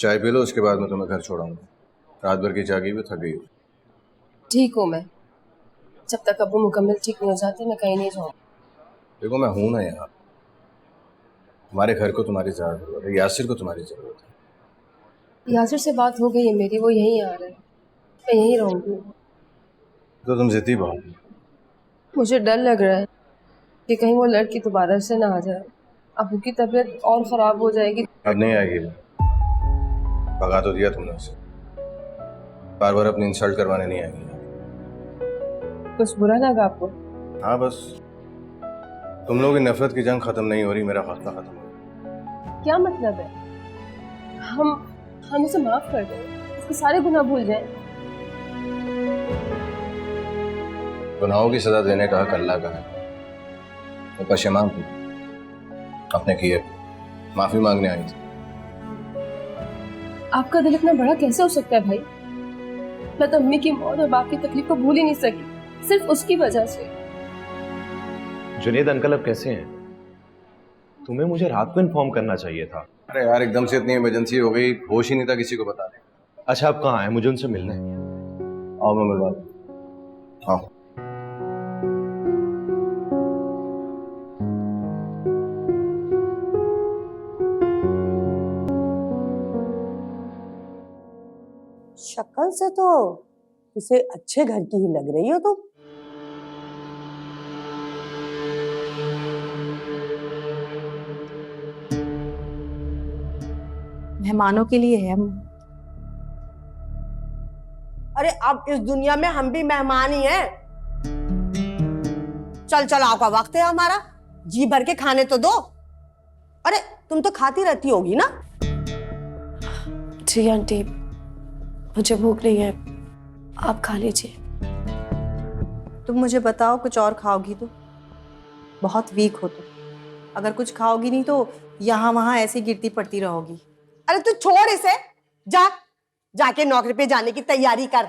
चाय P low, उसके बाद मैं तुम्हें घर छोड़ाऊंगा। रात भर की जागी भी थक गई हो। ठीक हूँ मैं, जब तक अब्बू मुकम्मल ठीक नहीं हो जाते मैं कहीं नहीं जाऊँ। देखो मैं हूं ना यहाँ। तुम्हारे घर को तुम्हारी जरूरत है, यासिर को तुम्हारी जरूरत है। यासिर से बात हो गई है मेरी, वो यहीं आ रहा है, मैं यहीं रहूँगी। तो तुम जिद्दी बहुत हो। मुझे डर लग रहा है कि कहीं वो लड़की दोबारा से ना आ जाए, अब्बू की तबीयत और ख़राब हो जाएगी। अब नहीं आएगी वो। भगा तो दिया तुमने उसे। बार बार अपनी इंसल्ट करवाने नहीं आएगी। कुछ बुरा लगा आपको? हाँ बस तुम लोगों की नफरत की जंग खत्म नहीं हो रही, मेरा हौसला खत्म हो रहा। क्या मतलब है? हम उसे माफ़ कर दें, उसके सारे गुनाह भूल जाएं। गुनाहों की सजा देने का हक अल्लाह का है। तो पशेमान थी अपने किए, माफी मांगने आई थी। आपका दिल इतना बड़ा कैसे हो सकता है भाई? मैं तो अम्मी की मौत और बाप की तकलीफ को भूल ही नहीं सकी, सिर्फ उसकी वजह से। जुनेद अंकल अब कैसे हैं? तुम्हें मुझे रात को इन्फॉर्म करना चाहिए था। अरे यार एकदम से इतनी इमरजेंसी हो गई, होश ही नहीं था किसी को बताने। अच्छा अब कहाँ है? मुझे उनसे मिलना है। आओ मैं मिलवा दूं। हाँ शक्ल से तो किसी अच्छे घर की ही लग रही हो तुम। मेहमानों के लिए है। अरे अब इस दुनिया में हम भी मेहमान ही हैं। चल चलाओ का वक्त है हमारा, जी भर के खाने तो दो। अरे तुम तो खाती रहती होगी ना। जी आंटी, मुझे भूख नहीं है, आप खा लीजिए। तुम मुझे बताओ, कुछ और खाओगी तो? बहुत वीक हो तुम, अगर कुछ खाओगी नहीं तो यहाँ वहाँ ऐसे गिरती पड़ती रहोगी। अरे तू छोड़ इसे, जाके नौकरी पे जाने की तैयारी कर।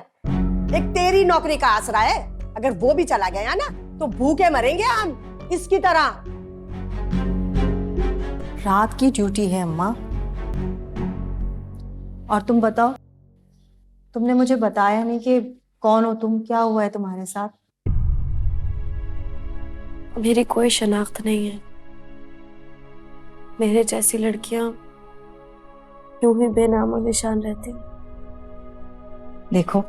एक तेरी नौकरी का आसरा है, अगर वो भी चला गया ना तो भूखे मरेंगे हम इसकी तरह। रात की ड्यूटी है अम्मा। और तुम बताओ, तुमने मुझे बताया नहीं कि कौन हो तुम, क्या हुआ है तुम्हारे साथ? मेरी कोई शनाख्त नहीं है। मेरे जैसी लड़कियां यूं ही बेनाम और निशान रहती। देखो,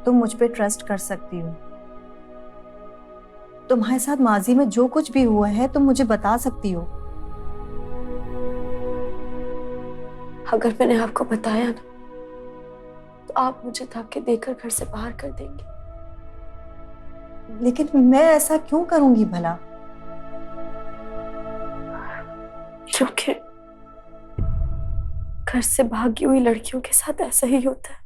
तुम मुझ पे ट्रस्ट कर सकती हो। तुम्हारे साथ माजी में जो कुछ भी हुआ है तुम मुझे बता सकती हो। अगर मैंने आपको बताया ना तो आप मुझे धक्के देकर घर से बाहर कर देंगे। लेकिन मैं ऐसा क्यों करूंगी भला? क्योंकि घर से भागी हुई लड़कियों के साथ ऐसा ही होता है।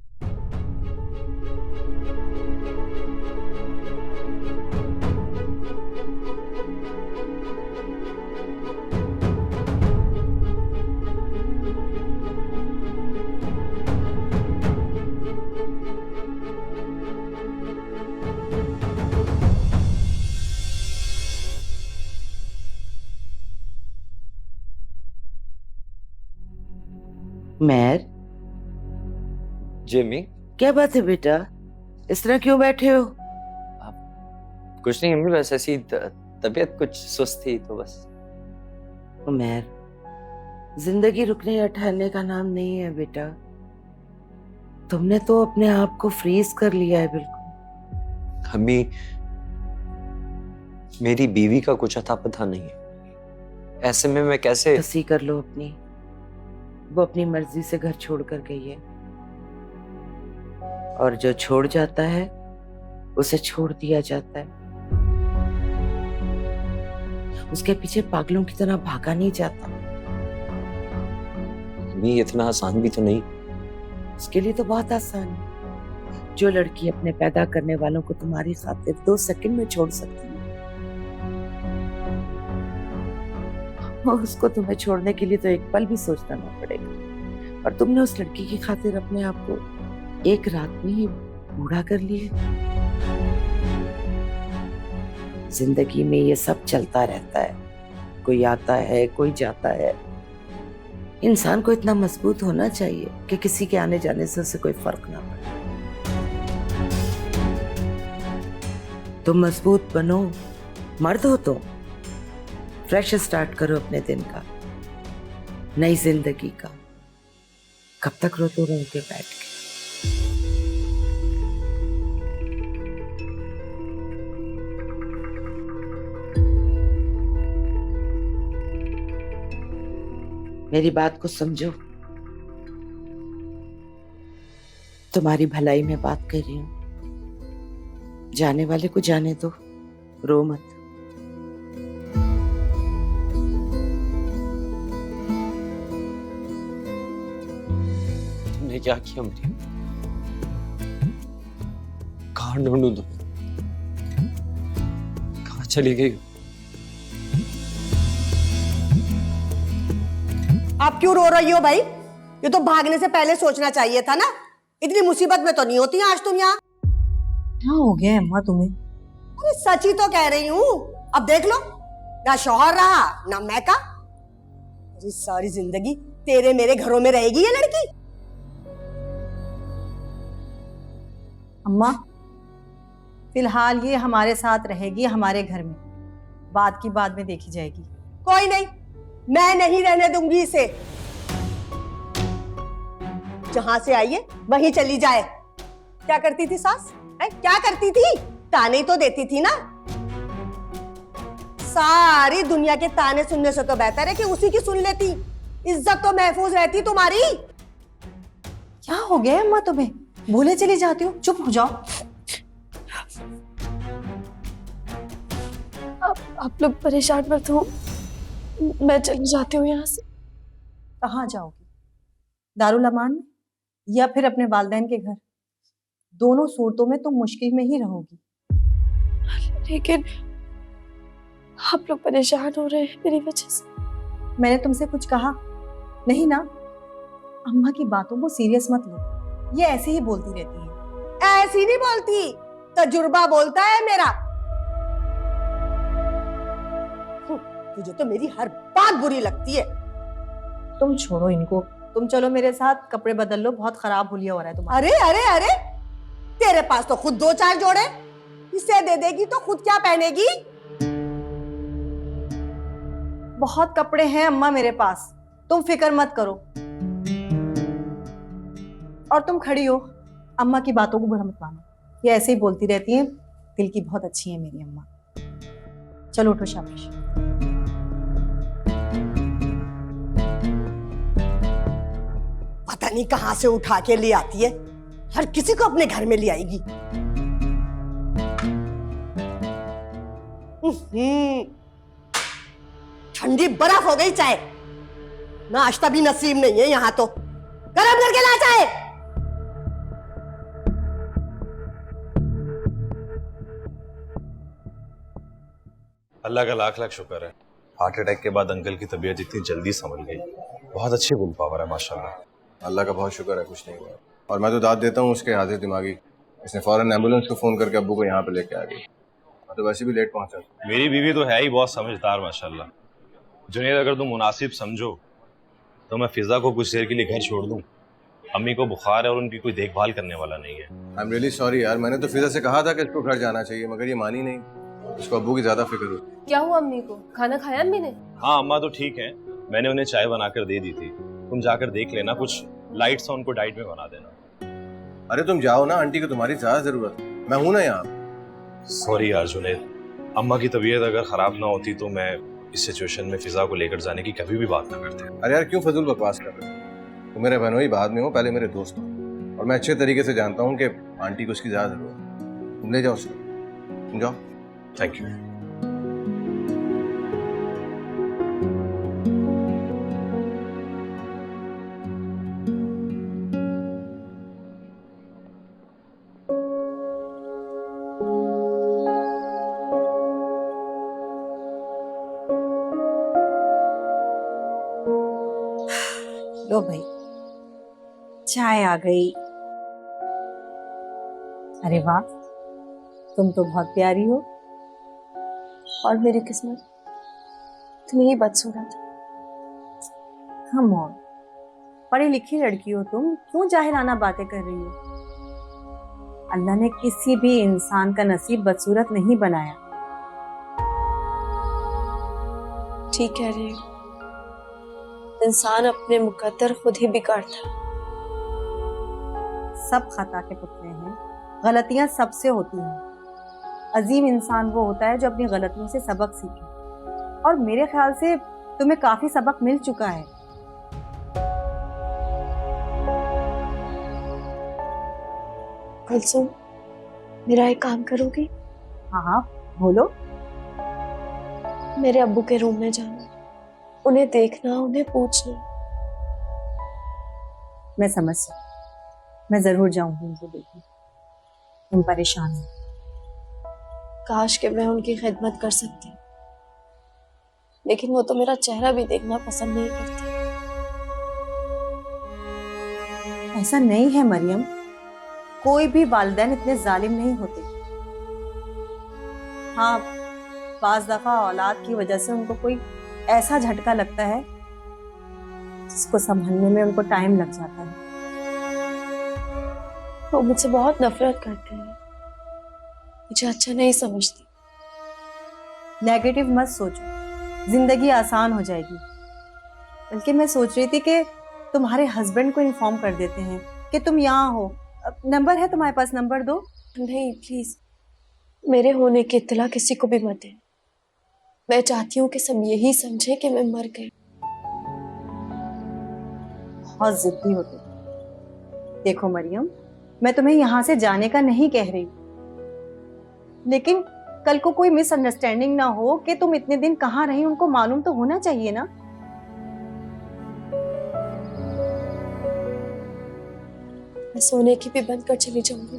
मैर, जी अम्मी। क्या बात है बेटा, इस तरह क्यों बैठे हो? कुछ नहीं अम्मी, बस ऐसी तबीयत कुछ सुस्त थी तो बस। मैर, जिंदगी रुकने या ठहरने का नाम नहीं है बेटा। तुमने तो अपने आप को फ्रीज कर लिया है बिल्कुल। अम्मी, मेरी बीवी का कुछ अता पता नहीं है, ऐसे में मैं कैसे? हंसी कर लो अपनी। वो अपनी मर्जी से घर छोड़ कर गई है, और जो छोड़ जाता है उसे छोड़ दिया जाता है। उसके पीछे पागलों की तरह भागा नहीं जाता। अम्मी इतना आसान भी तो नहीं। उसके लिए तो बहुत आसान है। जो लड़की अपने पैदा करने वालों को तुम्हारी खातिर 2 सेकंड में छोड़ सकती है, उसको तुम्हें छोड़ने के लिए तो एक पल भी सोचना ना पड़ेगा। और तुमने उस लड़की की खातिर अपने आप को एक रात में ही बूढ़ा कर लिया। जिंदगी में ये सब चलता रहता है, कोई आता है कोई जाता है, इंसान को इतना मजबूत होना चाहिए कि किसी के आने जाने से उसे कोई फर्क ना पड़े। तुम मजबूत बनो, मर्द हो तुम। फ्रेश स्टार्ट करो अपने दिन का, नई जिंदगी का। कब तक रोते रहोगे बैठ के? मेरी बात को समझो, तुम्हारी भलाई में बात कर रही हूं। जाने वाले को जाने दो, रो मत। तुमने क्या किया मरियम? कहाँ ढूंढूं तुम्हें? कहाँ चली गई? आप क्यों रो रही हो भाई? ये तो भागने से पहले सोचना चाहिए था ना। इतनी मुसीबत में तो नहीं होती आज तुम यहाँ। क्या हो गया अम्मा तुम्हें? अरे सच ही तो कह रही हूँ। अब देख लो, ना शौहर रहा ना मैं का। अरे सारी जिंदगी तेरे मेरे घरों में रहेगी ये लड़की। अम्मा फिलहाल ये हमारे साथ रहेगी, हमारे घर में। बात की बाद में देखी जाएगी। कोई नहीं, मैं नहीं रहने दूंगी इसे। जहां से आई है वहीं चली जाए। क्या करती थी सास? क्या करती थी? ताने तो देती थी ना। सारी दुनिया के ताने सुनने से तो बेहतर है कि उसी की सुन लेती। इज्जत तो महफूज रहती तुम्हारी। क्या हो गया अम्मा तुम्हें? भूले चली जाती हो, चुप हो जाओ। आप लोग परेशान मत हो, मैं चली जाती हूँ यहाँ से। कहाँ जाओगी? दारुल अमान में या फिर अपने वालिदैन के घर? दोनों सूरतों में तुम मुश्किल में ही रहोगी। लेकिन आप लोग परेशान हो रहे हैं मेरी वजह से। मैंने तुमसे कुछ कहा नहीं ना? अम्मा की बातों को सीरियस मत लो, ये ऐसे ही बोलती रहती है। ऐसी नहीं बोलती, तजुर्बा बोलता है मेरा। तुझे तो मेरी हर बात बुरी लगती है। तुम छोड़ो इनको, तुम चलो मेरे साथ, कपड़े बदल लो, बहुत खराब हुलिया हो रहा है तुम्हारा। अरे अरे अरे, तेरे पास तो खुद 2-4 जोड़े, इसे दे देगी तो खुद क्या पहनेगी? बहुत कपड़े हैं अम्मा मेरे पास, तुम फिक्र मत करो। और तुम खड़ी हो, अम्मा की बातों को बुरा मत मानो, ये ऐसे ही बोलती रहती हैं। दिल की बहुत अच्छी है मेरी अम्मा। चलो उठो, शाबाश। पता नहीं कहां से उठा के ले आती है, हर किसी को अपने घर में ले आएगी। ठंडी बर्फ हो गई चाय, नाश्ता भी नसीब नहीं है यहाँ तो। गरम करके ला चाय। अल्लाह का लाख लाख शुक्र है, हार्ट अटैक के बाद अंकल की तबीयत इतनी जल्दी संभल गई। बहुत अच्छी विल पावर है माशाल्लाह। अल्लाह का बहुत शुक्र है, कुछ नहीं हुआ। और मैं तो दाद देता हूँ उसके हाजिर दिमागी। इसने फौरन एम्बुलेंस को फ़ोन करके अब्बू को यहाँ पे लेके आ गई। मैं तो वैसे भी लेट पहुँचा। मेरी बीवी तो है ही बहुत समझदार माशाल्लाह। जुनैद, अगर तुम मुनासिब समझो तो मैं फिजा को कुछ देर के लिए घर छोड़ दूँ। अम्मी को बुखार है और उनकी कोई देखभाल करने वाला नहीं है। आई एम रियली सॉरी यार, मैंने तो फिजा से कहा था कि इसको घर जाना चाहिए, मगर ये मानी नहीं। उसको अब्बू की ज्यादा फिक्र हुई। क्या हुआ अम्मी को? खाना खाया अम्मी ने? हाँ अम्मा तो ठीक है, मैंने उन्हें चाय बनाकर दे दी थी। तुम जाकर देख लेना, कुछ लाइट सा उनको डाइट में बना देना। अरे तुम जाओ ना, आंटी को तुम्हारी ज्यादा जरूरत है, मैं हूं ना यहाँ। सॉरी यार जुनैद, अम्मा की तबीयत अगर खराब ना होती तो मैं इस सिचुएशन में फिजा को लेकर जाने की कभी भी बात ना करते। अरे यार क्यों फजूल बकवास कर रहे हो? तुम मेरे बहनोई बाद में हो, पहले मेरे दोस्त हो। और मैं अच्छे तरीके से जानता हूँ कि आंटी को उसकी ज्यादा जरूरत है। तुम ले जाओ उसको, तुम जाओ। Thank you. लो भाई, चाय आ गई। अरे वाह, तुम तो बहुत प्यारी हो। और मेरी किस्मत तुम्हें ही बदसूरत है। कम ऑन, पढ़ी लिखी लड़की हो तुम, क्यों जाहिराना बातें कर रही हो? अल्लाह ने किसी भी इंसान का नसीब बदसूरत नहीं बनाया। ठीक कह रही हो, इंसान अपने मुकद्दर खुद ही बिगाड़ता है। सब खता के पुतले हैं, गलतियां सबसे होती हैं। अजीम इंसान वो होता है जो अपनी गलतियों से सबक सीखे, और मेरे ख्याल से तुम्हें काफी सबक मिल चुका है। कुलसुम, मेरा एक काम करोगी? हाँ हाँ बोलो। मेरे अब्बू के रूम में जाना, उन्हें देखना, उन्हें पूछना। मैं समझ सकती, मैं जरूर जाऊंगी उनको देखने। तुम परेशान हो। काश कि मैं उनकी खिदमत कर सकती, लेकिन वो तो मेरा चेहरा भी देखना पसंद नहीं करती। ऐसा नहीं है मरियम, कोई भी वालिदैन इतने जालिम नहीं होते। हाँ, बाज दफा औलाद की वजह से उनको कोई ऐसा झटका लगता है जिसको संभलने में उनको टाइम लग जाता है। वो मुझसे बहुत नफरत करते हैं, मुझे अच्छा नहीं समझती। नेगेटिव मत सोचो, जिंदगी आसान हो जाएगी। बल्कि मैं सोच रही थी कि तुम्हारे हस्बैंड को इन्फॉर्म कर देते हैं कि तुम यहाँ हो। नंबर है तुम्हारे पास? नंबर दो। नहीं प्लीज, मेरे होने की इत्तला किसी को भी मत दे। मैं चाहती हूँ कि सब यही समझे कि मैं मर गई। बहुत जिद्दी हो तुम। देखो मरियम, मैं तुम्हें यहाँ से जाने का नहीं कह रही, लेकिन कल को कोई मिसअंडरस्टैंडिंग ना हो कि तुम इतने दिन कहाँ रही, उनको मालूम तो होना चाहिए ना। मैं सोने की भी बंद कर चली जाऊंगी,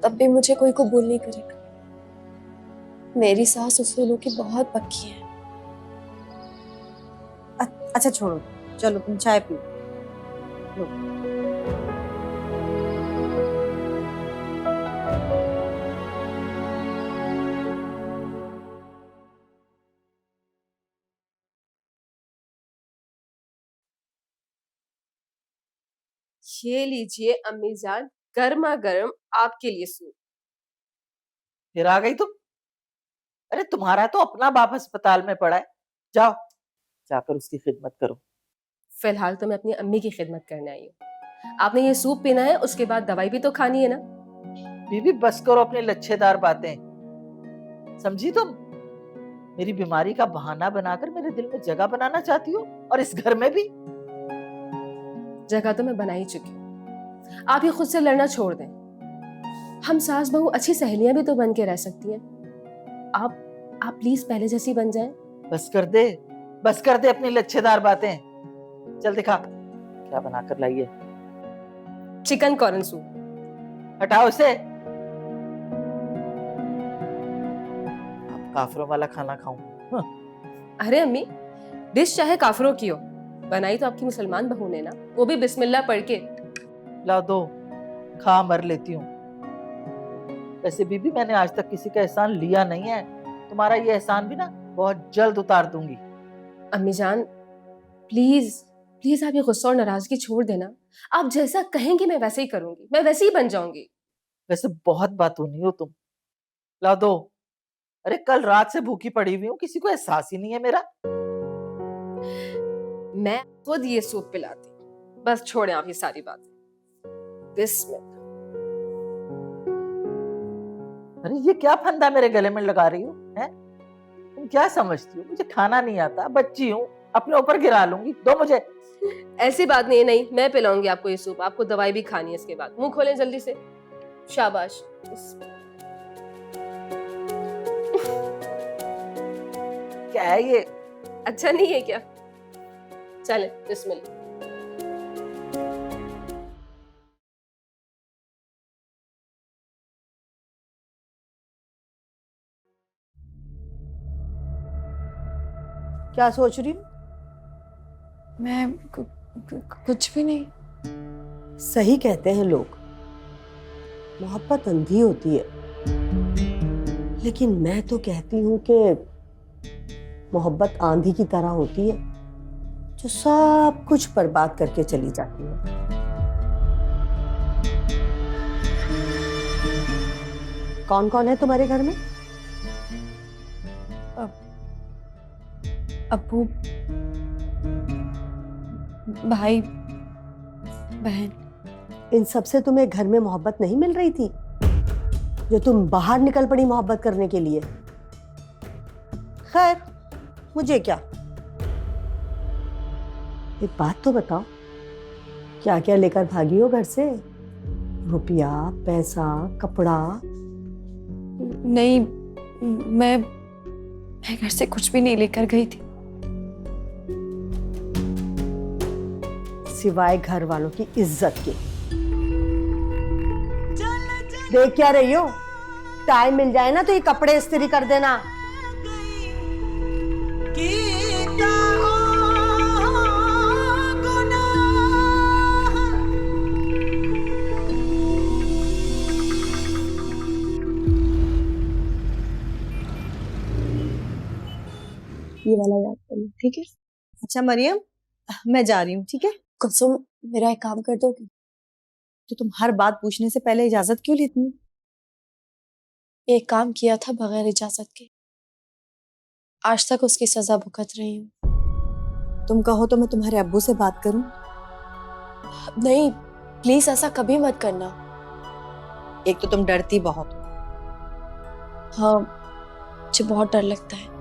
तब भी मुझे कोई कबूल नहीं करेगा। मेरी सास उसूलों की बहुत पक्की है। अच्छा छोड़ो, चलो तुम चाय पियो। लो। ये लीजिए अम्मी जान, गर्मा गर्म आपके लिए सूप। फिर आ गई तुम? अरे तुम्हारा तो अपना बाप अस्पताल में पड़ा है, जाओ जाकर उसकी खिदमत करो। फिलहाल तो मैं अपनी अम्मी की खिदमत करने आई हूँ। आपने ये सूप पीना है, उसके बाद दवाई भी तो खानी है ना। बीबी बस करो अपनी लच्छेदार बातें, समझी तुम? मेरी बीमारी का बहाना बनाकर मेरे दिल में जगह बनाना चाहती हो, और इस घर में भी। जगह तो मैं बना ही चुकी हूँ, आप ही खुद से लड़ना छोड़ दें। हम सास बहू अच्छी सहेलियां भी तो बन के रह सकती हैं। आप प्लीज पहले जैसी बन जाएं। बस कर दे अपनी लच्छेदार बातें। चल दिखा क्या बनाकर लाई है। Chicken corn soup. हटाओ इसे। अब काफरों वाला खाना खाऊं? अरे अम्मी, डिश चाहे काफरों की हो, बनाई तो आपकी मुसलमान बहू ने ना, वो भी बिस्मिल्लाह पढ़ के। ला दो, खा मर लेती हूँ। वैसे बीबी मैंने आज तक किसी का एहसान लिया नहीं है, तुम्हारा ये एहसान भी ना बहुत जल्द उतार दूंगी। अम्मी जान प्लीज प्लीज, आप ये गुस्सा और नाराजगी छोड़ देना। आप जैसा कहेंगे मैं वैसे ही करूंगी, मैं वैसे ही बन जाऊंगी। वैसे बहुत बातूनी हो तुम। ला दो। अरे कल रात से भूखी पड़ी हुई हूँ, kiसी को एहसास ही नहीं है मेरा। मैं खुद ये सूप पिलाती, बस छोड़ें आप ये सारी बातें। बिस्मिल्लाह। अरे ये क्या फंदा मेरे गले में लगा रही हो, हैं? तुम क्या समझती हो मुझे खाना नहीं आता, बच्ची हूँ, अपने ऊपर गिरा लूंगी। दो मुझे। ऐसी बात नहीं है, नहीं मैं पिलाऊंगी आपको ये सूप। आपको दवाई भी खानी है इसके बाद। मुंह खोलें जल्दी से। शाबाश। क्या है ये? अच्छा नहीं है क्या? चलें बिस्मिल्लाह। क्या सोच रही हूँ? मैं कुछ भी नहीं। सही कहते हैं लोग, मोहब्बत अंधी होती है, लेकिन मैं तो कहती हूँ कि मोहब्बत आंधी की तरह होती है, जो सब कुछ बर्बाद करके चली जाती है। कौन कौन है तुम्हारे घर में? अब्बू, भाई, बहन। इन सब से तुम्हें घर में मोहब्बत नहीं मिल रही थी जो तुम बाहर निकल पड़ी मोहब्बत करने के लिए? खैर, मुझे क्या। एक बात तो बताओ, क्या क्या लेकर भागी हो घर से? रुपया, पैसा, कपड़ा? नहीं, मैं घर से कुछ भी नहीं लेकर गई थी। सिवाय घर वालों की इज्जत के। देख क्या रही हो? टाइम मिल जाए ना तो ये कपड़े इस्त्री कर देना। ये वाला याद कर लो, ठीक है? अच्छा मरियम, मैं जा रही हूँ, ठीक है? कुसुम, मेरा एक काम कर दोगी? तो तुम हर बात पूछने से पहले इजाजत क्यों लेती हो? एक काम किया था बगैर इजाजत के, आज तक उसकी सजा भुगत रही हूँ। तुम कहो तो मैं तुम्हारे अब्बू से बात करूं? नहीं, प्लीज ऐसा कभी मत करना। एक तो तुम डरती बहुत हो। हाँ, मुझे बहुत डर लगता है।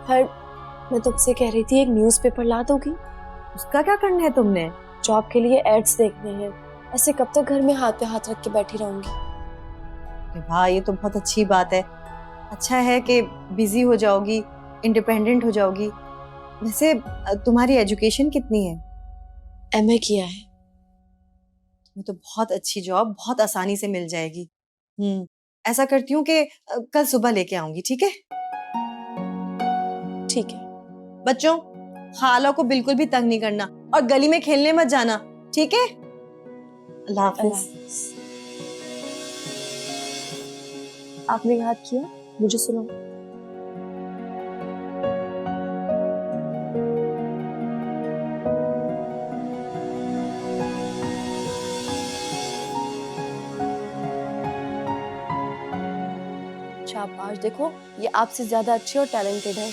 पर मैं तुमसे कह रही थी, एक न्यूज़पेपर ला दोगी? उसका क्या करना है तुमने? जॉब के लिए एड्स देखने हैं। ऐसे कब तक घर में हाथ पे हाथ रख के बैठी रहूंगी? वाह, ये तो बहुत अच्छी बात है। अच्छा है कि बिजी हो जाओगी, इंडिपेंडेंट हो जाओगी। वैसे तुम्हारी एजुकेशन कितनी है? एमए किया है। तुम्हें तो बहुत अच्छी जॉब बहुत आसानी से मिल जाएगी। ऐसा करती हूँ कि कल सुबह लेके आऊंगी, ठीक है? ठीक है। बच्चों, खाला को बिल्कुल भी तंग नहीं करना और गली में खेलने मत जाना, ठीक है? अल्लाह हाफिज। आपने याद किया, मुझे सुनो। शाबाश, देखो ये आपसे ज्यादा अच्छे और टैलेंटेड है।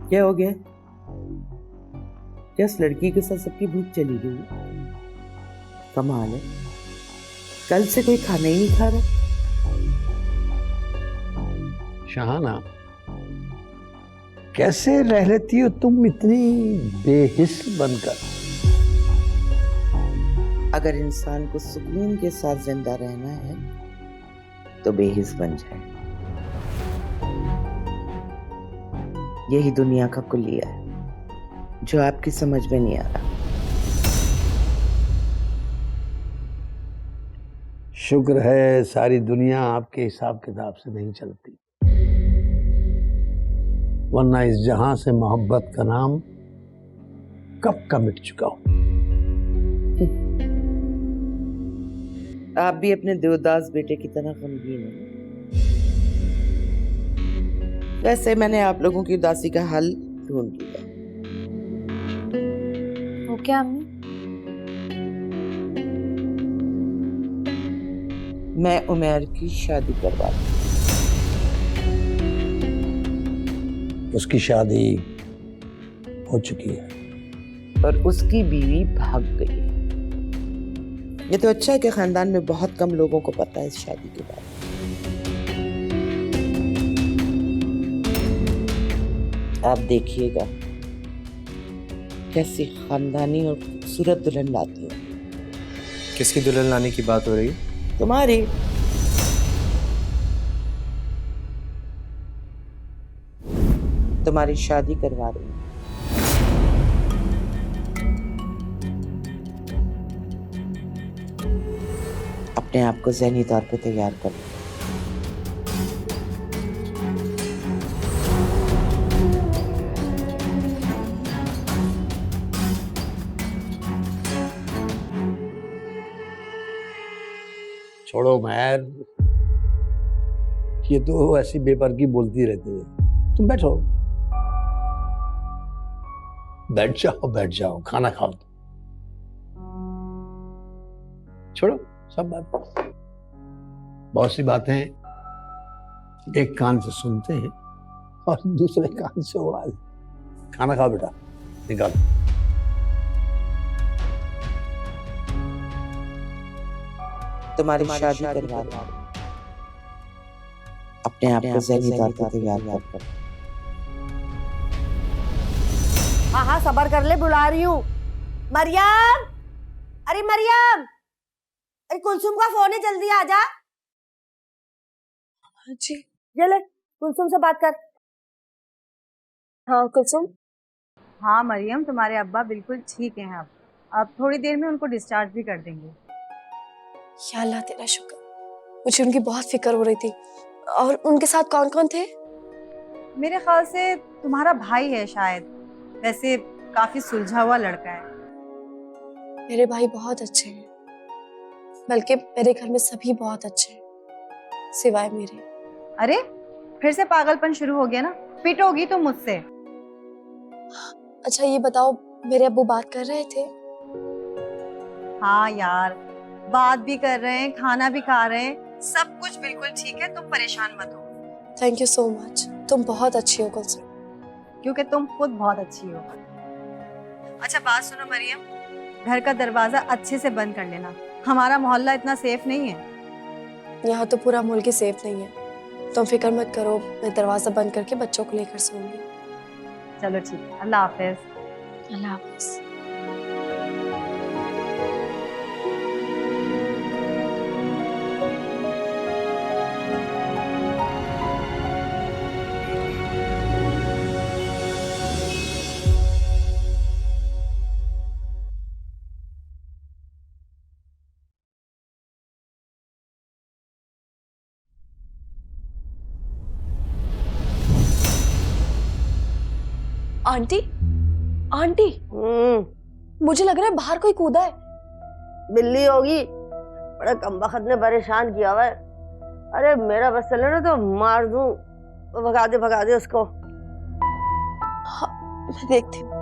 क्या हो गया? क्या इस लड़की के साथ सबकी भूख चली गई? कमाल है, कल से कोई खाना ही नहीं खा रहा। शहाना, कैसे रह लेती हो तुम इतनी बेहिस बनकर? अगर इंसान को सुकून के साथ जिंदा रहना है तो बेहिस बन जाए। यही दुनिया का कुलिया है जो आपकी समझ में नहीं आ रहा। शुक्र है सारी दुनिया आपके हिसाब किताब से नहीं चलती, वरना इस जहां से मोहब्बत का नाम कब का मिट चुका हूं। आप भी अपने देवदास बेटे की तरह गमगीन हैं। वैसे मैंने आप लोगों की उदासी का हल ढूंढ लिया। वो क्या अम्मी? मैं उमैर की शादी करवा दूं। उसकी शादी हो चुकी है और उसकी बीवी भाग गई है। ये तो अच्छा है कि खानदान में बहुत कम लोगों को पता है इस शादी के बारे में। आप देखिएगा कैसी खानदानी और खूबसूरत दुल्हन लाती है। किसकी दुल्हन लाने की बात हो रही है? तुम्हारी। तुम्हारी शादी करवा रही हूं। अपने आप को ज़हनी तौर पे तैयार कर लो। छोड़ो मैर, ये तो ऐसी बेपरगी बोलती रहती है। तुम बैठो, बैठ जाओ, खाना खाओ। छोड़ो सब बात, बहुत सी बातें एक कान से सुनते हैं और दूसरे कान से उड़ा देते। खाना खाओ बेटा, निकालो। तुम्हारी शादी करवा दो, अपने आप को ज़हनी तौर पर तैयार कर। हाँ हाँ सबर कर ले, बुला रही हूँ। मरियम, अरे मरियम, अरे कुलसुम का फोन है, जल्दी आ जा। जी। ये ले, कुलसुम से बात कर। हाँ कुलसुम। हाँ मरियम, तुम्हारे अब्बा बिल्कुल ठीक हैं। अब थोड़ी देर में उनको डिस्चार्ज भी कर देंगे। या अल्लाह तेरा शुक्र, मुझे उनकी बहुत फिक्र हो रही थी। और उनके साथ कौन कौन थे? मेरे ख्याल से तुम्हारा भाई है शायद, वैसे काफी सुलझा हुआ लड़का है। मेरे भाई बहुत अच्छे हैं, बल्कि मेरे घर में सभी बहुत अच्छे हैं सिवाय मेरे। अरे फिर से पागलपन शुरू हो गया ना, पिटोगी तो मुझसे। अच्छा ये बताओ, मेरे अब्बू बात कर रहे थे? हाँ यार, बात भी कर रहे हैं, खाना भी खा रहे हैं, सब कुछ बिल्कुल ठीक है, तुम परेशान मत हो। थैंक यू सो मच, तुम बहुत अच्छी हो कुलसुम। क्योंकि तुम खुद बहुत अच्छी हो। अच्छा बात सुनो मरियम, घर का दरवाजा अच्छे से बंद कर लेना, हमारा मोहल्ला इतना सेफ नहीं है। यहाँ तो पूरा मुल्क ही सेफ नहीं है, तुम फिक्र मत करो, मैं दरवाजा बंद करके बच्चों को लेकर सोऊंगी। चलो ठीक है, अल्लाह हाफिज। अल्लाह हाफिज। आंटी, आंटी, मुझे लग रहा है बाहर कोई कूदा है। बिल्ली होगी, बड़ा कमबख्त ने परेशान किया हुआ है। अरे मेरा बस चले ना तो मार दूं, भगा दे उसको। हाँ, मैं देखती हूँ।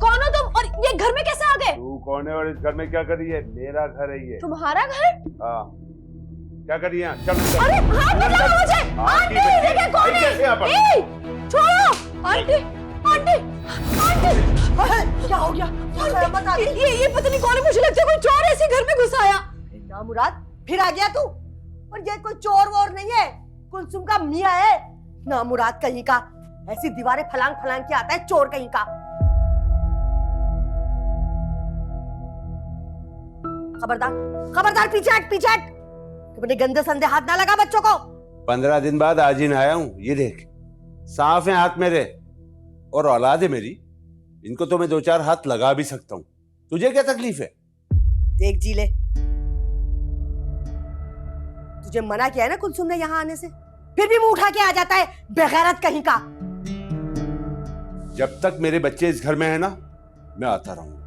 कौन हो तुम और ये घर में कैसे आ गए? तू कौन है और इस घर में क्या कर रही है? मेरा घर है ये। तुम्हारा घर? हाँ, क्या कर रही है? चल अरे हाथ मत लगाओ मुझे। आंटी देखिए कौन है? ए, छोड़ो। Aunty, aunty, aunty. क्या हो गया? ये पता नहीं कौन है, मुझे लगता है कोई चोर ऐसे घर में घुस आया। ना मुराद, फिर आ गया तू? और ये कोई चोर वोर नहीं है, कुलसुम का मियां है। ना मुराद कहीं का, ऐसी दीवारें फलांग फलांग के आता है, चोर कहीं का। खबरदार, खबरदार, पीछे हट। अपने गंदे संदे हाथ ना लगा बच्चों को। 15 दिन बाद आज ही नहाया हूँ, ये देख साफ है हाथ मेरे। और औलाद है मेरी, इनको तो मैं 2-4 हाथ लगा भी सकता हूँ। तुझे क्या तकलीफ है? देख जी ले, तुझे मना किया है ना कुलसुम ने यहाँ आने से, फिर भी मुंह उठा के आ जाता है, बेगैरत कहीं का। जब तक मेरे बच्चे इस घर में है ना, मैं आता रहूंगा।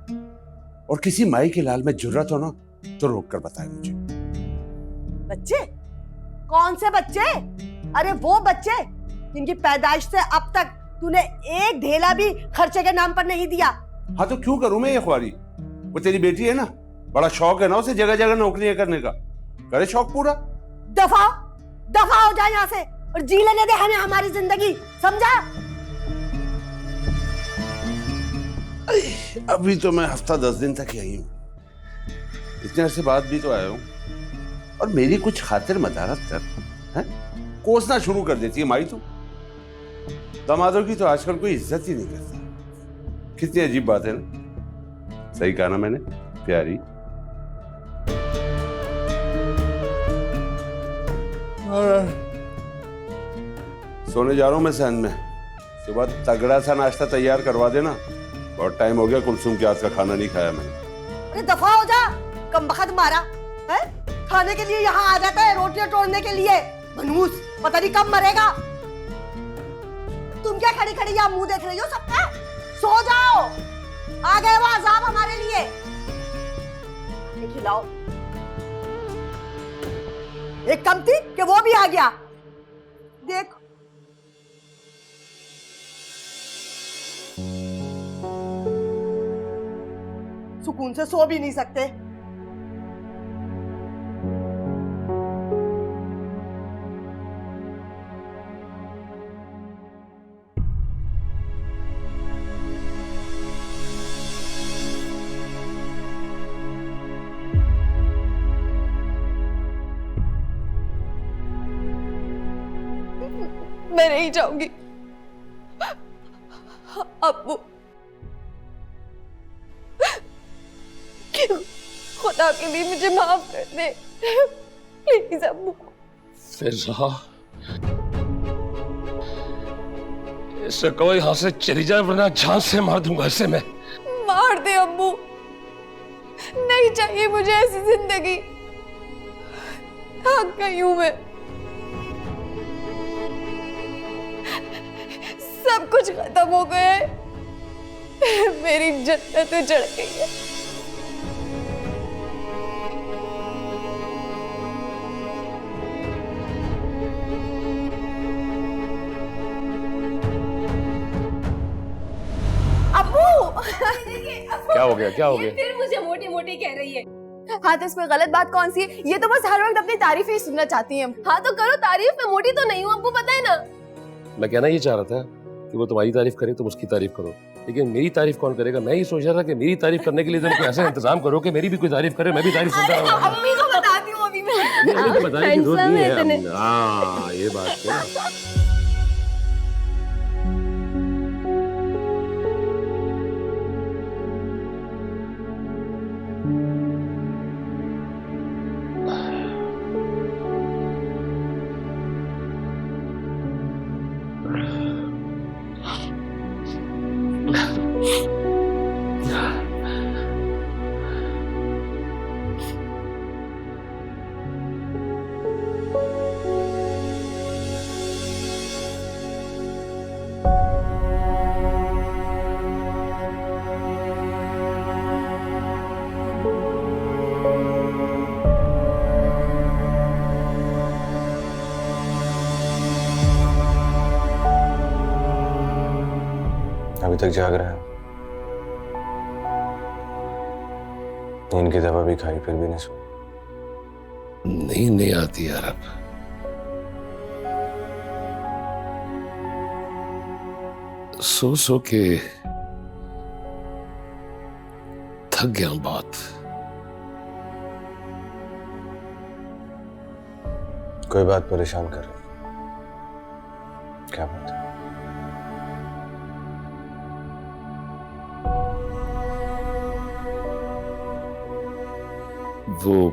और किसी माई के लाल में जुर्रत हो ना तो रोक कर बताए मुझे। बच्चे? कौन से बच्चे? अरे वो बच्चे जिनकी पैदाइश से अब तक तूने एक ढेला भी खर्चे के नाम पर नहीं दिया। हाँ तो क्यों करूं मैं ये ख्वारी? वो तेरी बेटी है ना, बड़ा शौक है ना उसे जगह जगह नौकरियां करने का, करे शौक पूरा। दफा हो जा यहाँ से और जी लेने दे हमें हमारी जिंदगी, समझा? अभी तो मैं हफ्ता 10 दिन तक यही हूँ, इतने अरसे बाद भी तो आया हूँ। और मेरी कुछ खातिर मदारत कर, है? कोसना शुरू कर देती है माई तू। दामादों की तो आजकल कोई इज्जत ही नहीं करता। कितनी अजीब बात है ना, सही कहा ना मैंने प्यारी? सोने जा रहा हूं मैं सहन में, सुबह तगड़ा सा नाश्ता तैयार करवा देना। बहुत टाइम हो गया कुलसुम के हाथ का खाना नहीं खाया मैंने। अरे दफा हो जा, कमबख्त मारा है, खाने के लिए यहाँ आ जाता है, रोटियां तोड़ने के लिए। मनहूस, पता नहीं कब मरेगा। तुम क्या खड़ी खड़ी यहाँ मुंह देख रही हो सबका? सो जाओ, आ गए वो अजाब हमारे लिए। खिलाओ। एक कम थी कि वो भी आ गया। देखो सुकून से सो भी नहीं सकते। मैं नहीं जाऊंगी। अब्बू, खुदा के लिए मुझे माफ कर दे प्लीज अब्बू। फिजा, इसे कहो यहाँ से चली जाए वरना जान से मार दूंगा इसे मैं। मार दे अब्बू, नहीं चाहिए मुझे ऐसी जिंदगी। थक गई हूं मैं, सब कुछ खत्म हो गया है, मेरी जन्नत उजड़ गई है। क्या हो गया, क्या हो गया? फिर मुझे मोटी मोटी कह रही है। हाँ तो इसमें गलत बात कौन सी है? ये तो बस हर वक्त अपनी तारीफ ही सुनना चाहती है। हाँ तो करो तारीफ, मैं मोटी तो नहीं हूँ, आपको पता है ना। मैं कहना ये चाह रहा था कि वो तुम्हारी तारीफ करे तुम उसकी तारीफ करो, लेकिन मेरी तारीफ कौन करेगा? मैं ये सोच रहा था कि मेरी तारीफ करने के लिए तुम कोई ऐसा इंतजाम करो कि मेरी भी कोई तारीफ करे, मैं भी तारीफ सुनता रहूं। अम्मी को बताती हूँ अभी मैं। अम्मी को बताने की जरूरत नहीं है। हाँ ये बात है। अभी तक जाग रहा है, नींद की दवा भी खाई फिर भी नहीं सो। नींद नहीं आती यार अब। सो सो के थक गया हूं बात। कोई बात परेशान कर रही है? क्या बात है? वो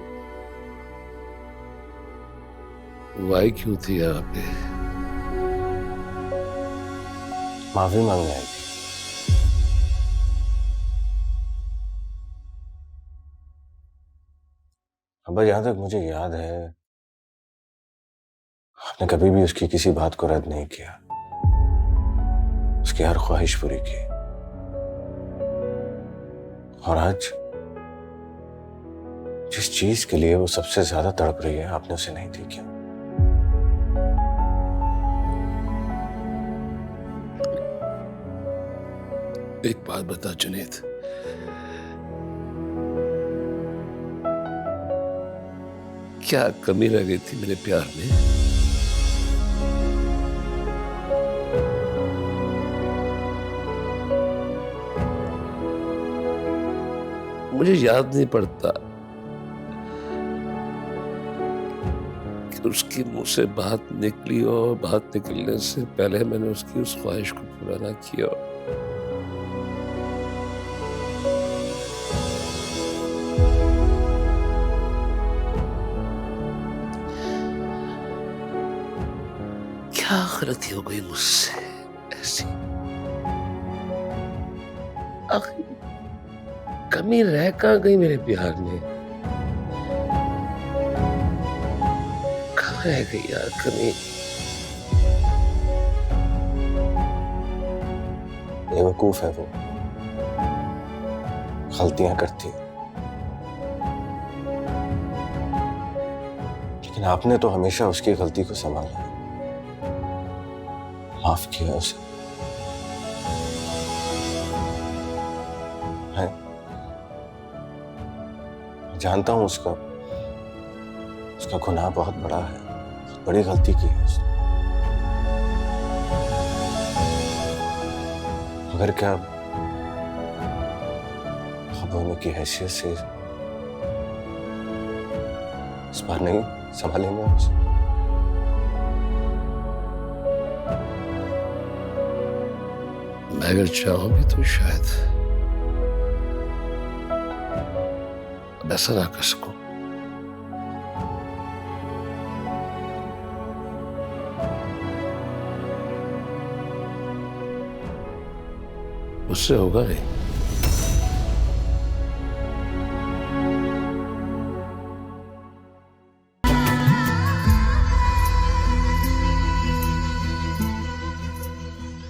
आई क्यों थी यहाँ पे? माफी मांगने आई थी। अब्बा, जहां तक मुझे याद है आपने कभी भी उसकी किसी बात को रद्द नहीं किया, उसकी हर ख्वाहिश पूरी की। और आज जिस चीज के लिए वो सबसे ज्यादा तड़प रही है आपने उसे नहीं दी। क्यों? एक बात बता जुनैद, क्या कमी रह गई थी मेरे प्यार में? मुझे याद नहीं पड़ता कि उसके मुंह से बात निकली और बात निकलने से पहले मैंने उसकी उस ख्वाहिश को पूरा ना किया। क्या गलती हो गई मुझसे ऐसी? आखिर कमी रह कहाँ गई मेरे प्यार में? कहाँ रह गई यार कमी। बेवकूफ है वो, गलतियां करती है, लेकिन आपने तो हमेशा उसकी गलती को संभाला, माफ किया उसे। है, जानता हूं उसका गुनाह बहुत बड़ा है, बहुत बड़ी गलती की है उसने, मगर क्या अब होने की हैसियत से इस बार नहीं संभालेंगे उसे? मैं अगर चाहूं भी तो शायद ऐसा ना कर सकूं। उससे होगा नहीं।